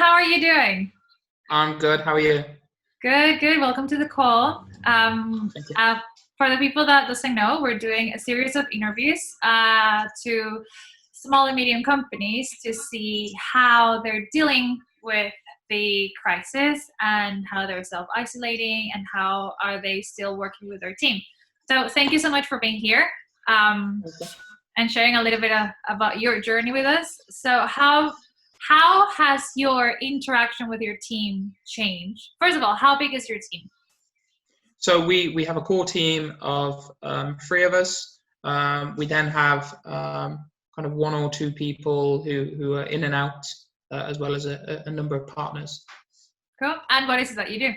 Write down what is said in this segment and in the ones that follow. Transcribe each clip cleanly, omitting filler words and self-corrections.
How are you doing? I'm good. How are you? Good, good. Welcome to the call. Thank you. For the people that doesn't know, we're doing a series of interviews to small and medium companies to see how they're dealing with the crisis and how they're self-isolating and how are they still working with their team. So thank you so much for being here and sharing a little bit about your journey with us. So how has your interaction with your team changed? First of all, how big is your team? So we have a core team of 3 of us. We then have kind of 1 or 2 people who are in and out, as well as a number of partners. Cool. And what is it that you do?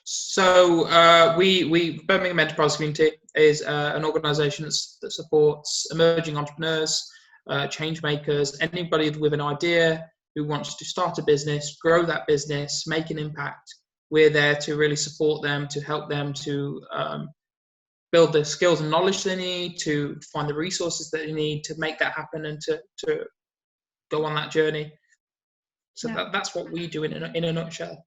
So we Birmingham Enterprise Community is an organisation that supports emerging entrepreneurs, change makers, anybody with an idea who wants to start a business, grow that business, make an impact. We're there to really support them, to help them to build the skills and knowledge they need, to find the resources that they need to make that happen and to go on that journey. So that's what we do in a nutshell.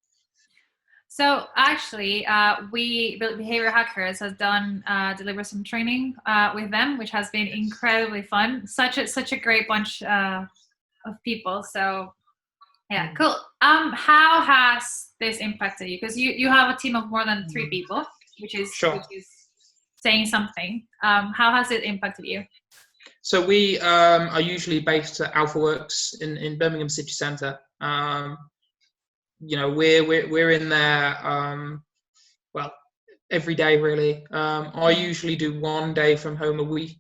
So actually, we Behavior Hackers has done deliver some training with them, which has been incredibly fun. Such a great bunch of people. So yeah, cool. How has this impacted you? Because you have a team of more than 3 people, which is saying something. How has it impacted you? So we are usually based at AlphaWorks in Birmingham city centre. We're in there well every day really. I usually do 1 day from home a week,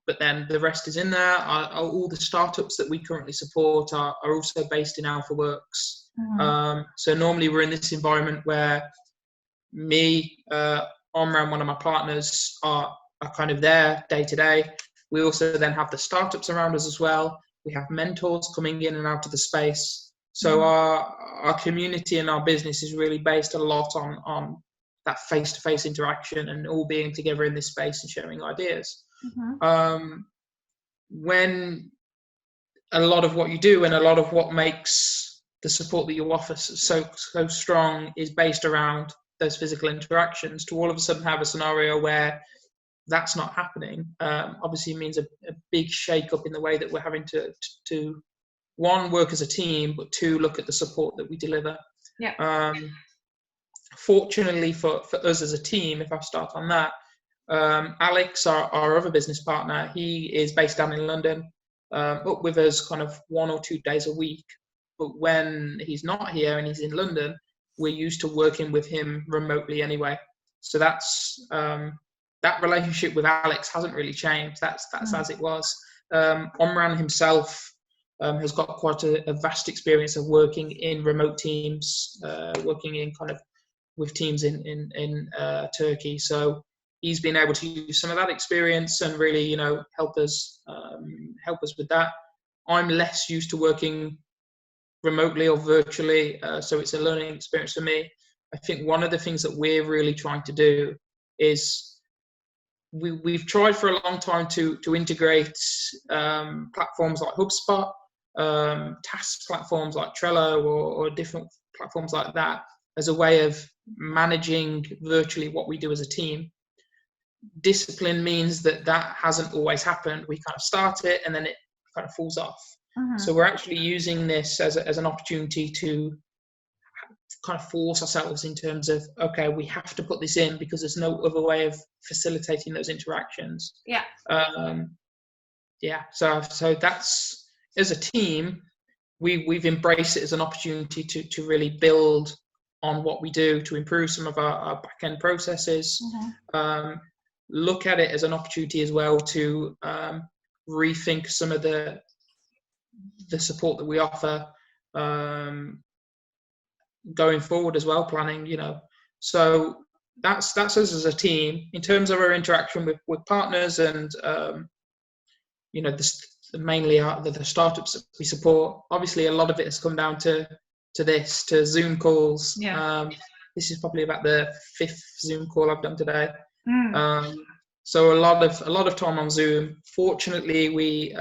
but then the rest is in there. All the startups that we currently support are also based in AlphaWorks. So normally we're in this environment where me, Omran, one of my partners, are kind of there day to day. We also then have the startups around us as well. We have mentors coming in and out of the space. So our community and our business is really based a lot on that face-to-face interaction and all being together in this space and sharing ideas. When a lot of what you do and a lot of what makes the support that you offer so strong is based around those physical interactions, to all of a sudden have a scenario where that's not happening, obviously means a big shake-up in the way that we're having to 1, work as a team, but 2, look at the support that we deliver. Fortunately for us as a team, if I start on that, Alex, our other business partner, he is based down in London, up with us kind of 1 or 2 days a week. But when he's not here and he's in London, we're used to working with him remotely anyway. So that's that relationship with Alex hasn't really changed. That's as it was. Omran himself has got quite a vast experience of working in remote teams, working in kind of with teams in Turkey. So he's been able to use some of that experience and really, help us with that. I'm less used to working remotely or virtually, so it's a learning experience for me. I think one of the things that we're really trying to do is we've tried for a long time to integrate platforms like HubSpot, task platforms like Trello or different platforms like that as a way of managing virtually what we do as a team. Discipline means that hasn't always happened. We kind of start it and then it kind of falls off. So we're actually using this as an opportunity to kind of force ourselves in terms of, okay, we have to put this in because there's no other way of facilitating those interactions. So that's, as a team, we've embraced it as an opportunity to really build on what we do, to improve some of our back-end processes, look at it as an opportunity as well to rethink some of the support that we offer going forward as well, planning, So that's us as a team. In terms of our interaction with partners and, mainly the startups that we support, obviously a lot of it has come down to Zoom calls. This is probably about the 5th Zoom call I've done today. So a lot of time on Zoom. Fortunately, we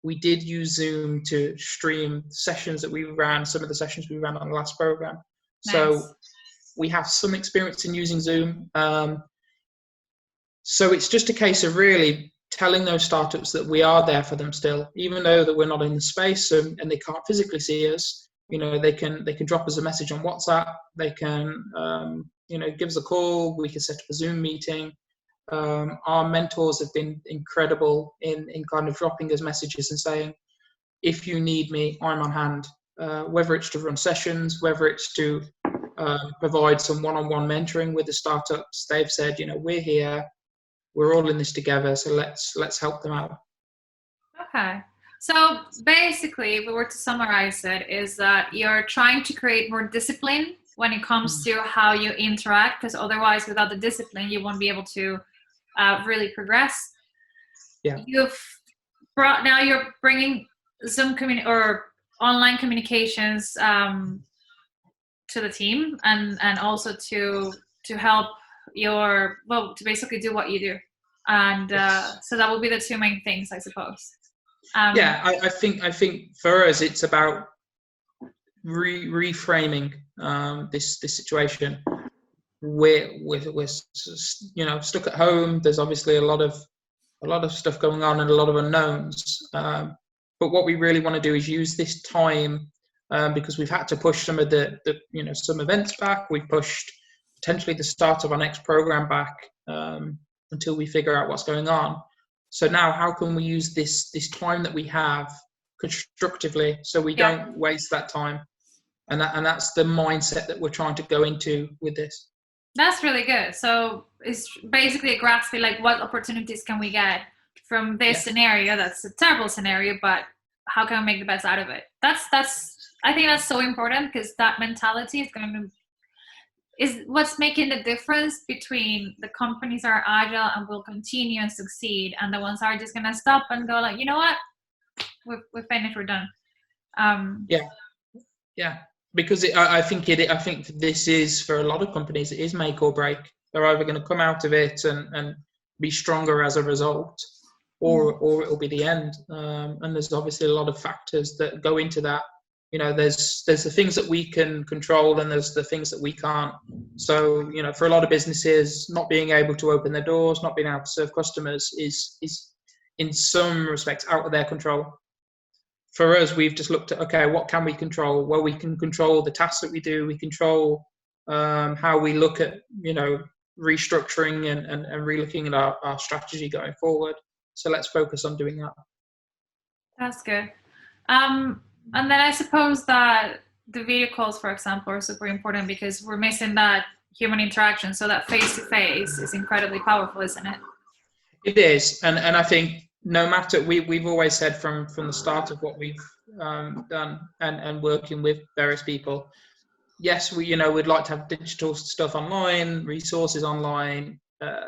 we did use Zoom to stream sessions that we ran, some of the sessions we ran on the last program. Nice. So we have some experience in using Zoom. So it's just a case of really telling those startups that we are there for them still, even though that we're not in the space and they can't physically see us. They can drop us a message on WhatsApp. They can give us a call. We can set up a Zoom meeting. Our mentors have been incredible in kind of dropping us messages and saying, if you need me, I'm on hand. Whether it's to run sessions, whether it's to provide some one-on-one mentoring with the startups, they've said, we're here. We're all in this together, so let's help them out. Okay. So basically, if we were to summarize it, is that you're trying to create more discipline when it comes to how you interact, because otherwise, without the discipline, you won't be able to really progress. Yeah. You're bringing Zoom or online communications to the team, and also to help to basically do what you do, and so that will be the two main things, I suppose. I think for us it's about reframing this situation. We're stuck at home. There's obviously a lot of stuff going on and a lot of unknowns. But what we really want to do is use this time, because we've had to push some of the some events back. We've pushed potentially the start of our next program back until we figure out what's going on. So now, how can we use this time that we have constructively so we don't waste that time? And that's the mindset that we're trying to go into with this. That's really good. So it's basically grasping like what opportunities can we get from this scenario that's a terrible scenario, but how can we make the best out of it? I think that's so important, because that mentality is what's making the difference between the companies that are agile and will continue and succeed, and the ones that are just gonna stop and go like, you know what, we're finished, we're done. Because I think this is, for a lot of companies, it is make or break. They're either going to come out of it and be stronger as a result, or it'll be the end. And there's obviously a lot of factors that go into that. There's the things that we can control, and there's the things that we can't. So, for a lot of businesses, not being able to open their doors, not being able to serve customers is in some respects out of their control. For us, we've just looked at, okay, what can we control? Well, we can control the tasks that we do. We control how we look at, restructuring and relooking at our strategy going forward. So let's focus on doing that. That's good. And then I suppose that the video calls, for example, are super important, because we're missing that human interaction. So that face-to-face is incredibly powerful, isn't it? It is. And I think no matter, we've always said from the start of what we've done and working with various people, yes, we'd like to have digital stuff online, resources online,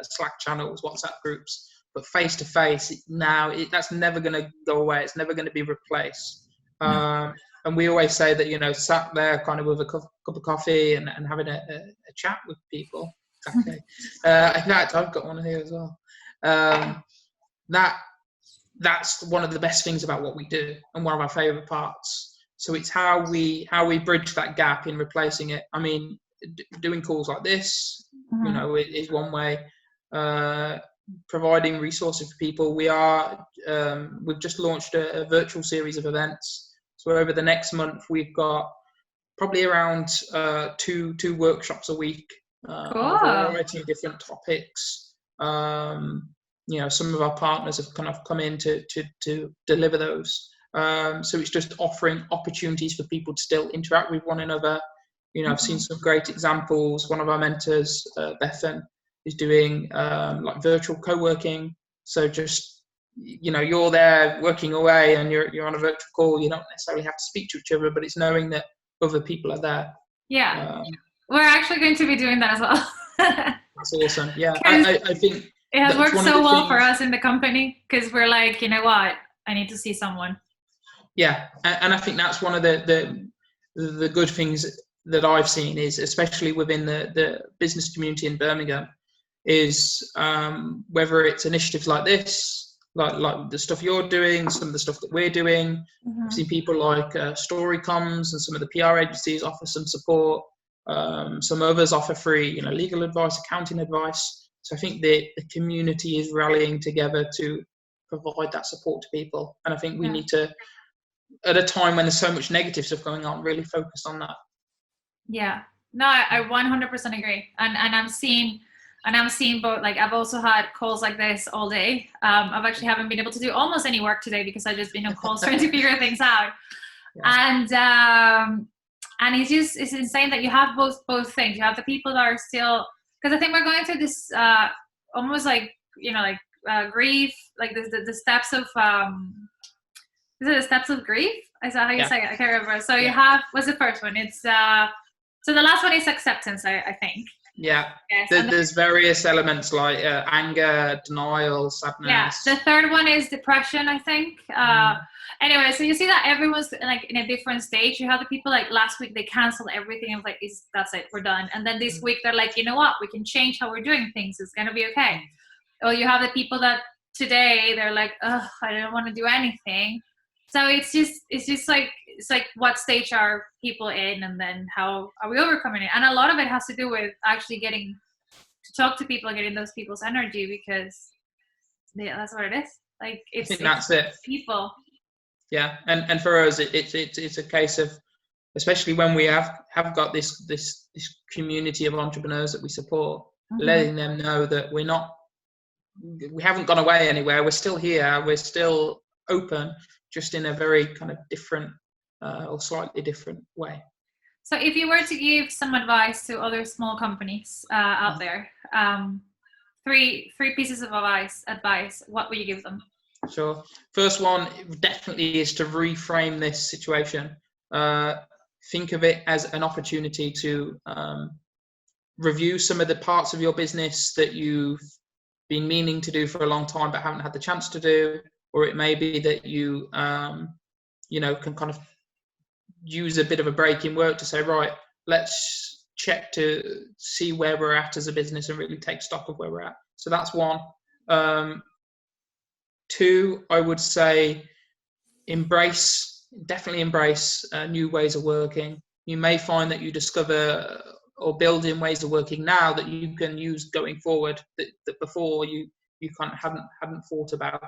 Slack channels, WhatsApp groups, but face-to-face now, that's never going to go away. It's never going to be replaced. And we always say that, sat there kind of with a cup of coffee and having a chat with people. Exactly. In fact, I've got one here as well. That's one of the best things about what we do, and one of our favorite parts. So it's how we bridge that gap in replacing it. I mean, doing calls like this, is one way. Providing resources for people. We've just launched a virtual series of events. So over the next month, we've got probably around two workshops a week on a variety of different topics. Some of our partners have kind of come in to deliver those. So it's just offering opportunities for people to still interact with one another. I've seen some great examples. One of our mentors, Bethan, is doing like virtual co-working. So just, you're there working away and you're on a virtual call. You don't necessarily have to speak to each other, but it's knowing that other people are there. Yeah. We're actually going to be doing that as well. That's awesome. Yeah. I think it has worked so well for us in the company, because we're like, you know what, I need to see someone. Yeah. And I think that's one of the good things that I've seen, is especially within the business community in Birmingham, is whether it's initiatives like this, like the stuff you're doing, some of the stuff that we're doing. I've seen people like Storycoms and some of the PR agencies offer some support. Some others offer free, legal advice, accounting advice. So I think the community is rallying together to provide that support to people. And I think we need to, at a time when there's so much negative stuff going on, really focus on that. Yeah, no, I 100% agree. And I'm seeing both. Like, I've also had calls like this all day. I've actually haven't been able to do almost any work today because I've just been on calls trying to figure things out. Yeah. And it's insane that you have both things. You have the people that are still, because I think we're going through this almost like grief, like the steps of is it the steps of grief? Is that how you say it? I can't remember. So you have, what's the first one? It's so the last one is acceptance, I think. Yeah. Yes. There's various elements like anger, denial, sadness. Yeah. The third one is depression, I think. Anyway, so you see that everyone's like in a different stage. You have the people like last week, they canceled everything and like, that's it, we're done. And then this week they're like, you know what, we can change how we're doing things. It's gonna be okay. Or you have the people that today they're like, oh, I don't want to do anything. So it's just like, it's like what stage are people in, and then how are we overcoming it? And a lot of it has to do with actually getting to talk to people, getting those people's energy, because that's what it is. Like, I think that's it. People. Yeah, and for us, it's a case of, especially when we have got this community of entrepreneurs that we support, letting them know that we haven't gone away anywhere. We're still here. We're still open, just in a very kind of different or slightly different way. So if you were to give some advice to other small companies out there, three pieces of advice, what would you give them? Sure. First one definitely is to reframe this situation. Think of it as an opportunity to review some of the parts of your business that you've been meaning to do for a long time but haven't had the chance to do, or it may be that you can kind of use a bit of a break in work to say, right, let's check to see where we're at as a business and really take stock of where we're at. So that's one. Two, I would say definitely embrace new ways of working. You may find that you discover or build in ways of working now that you can use going forward that before you kind of hadn't thought about.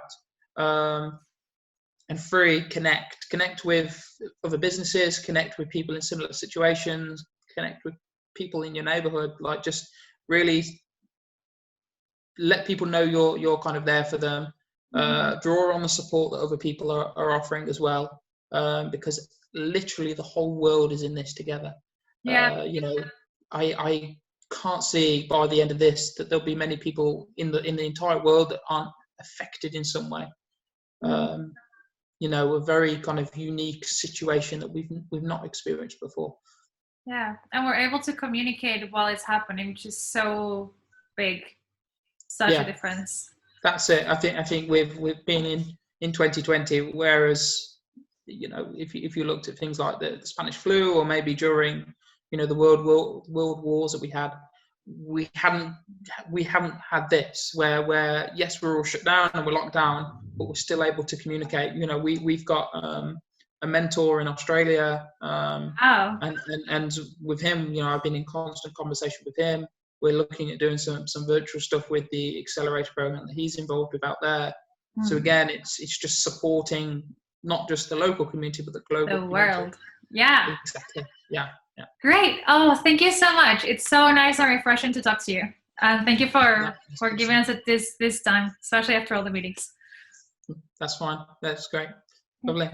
And three, connect with other businesses, connect with people in similar situations, connect with people in your neighborhood. Like, just really let people know you're kind of there for them. Draw on the support that other people are offering as well, because literally the whole world is in this together. Yeah. I can't see by the end of this that there'll be many people in the entire world that aren't affected in some way. A very kind of unique situation that we've not experienced before. Yeah, and we're able to communicate while it's happening, which is so big, such a difference. That's it. I think we've been in 2020, whereas if you looked at things like the Spanish flu, or maybe during the world wars that we had, we haven't had this where yes, we're all shut down and we're locked down, but we're still able to communicate. We've got a mentor in Australia, and with him, I've been in constant conversation with him. We're looking at doing some virtual stuff with the Accelerator program that he's involved with out there. So again, it's just supporting not just the local community, but the global world. Yeah. Exactly. Yeah. Great. Oh, thank you so much. It's so nice and refreshing to talk to you. And thank you for giving us this time, especially after all the meetings. That's fine. That's great. Lovely.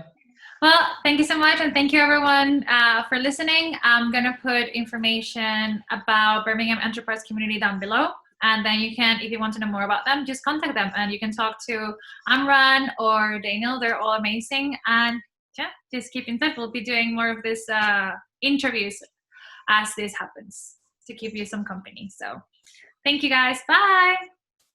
Well, thank you so much. And thank you everyone for listening. I'm going to put information about Birmingham Enterprise Community down below. And then you can, if you want to know more about them, just contact them. And you can talk to Amran or Daniel. They're all amazing. And yeah, just keep in touch. We'll be doing more of this interviews as this happens to keep you some company. So thank you guys. Bye.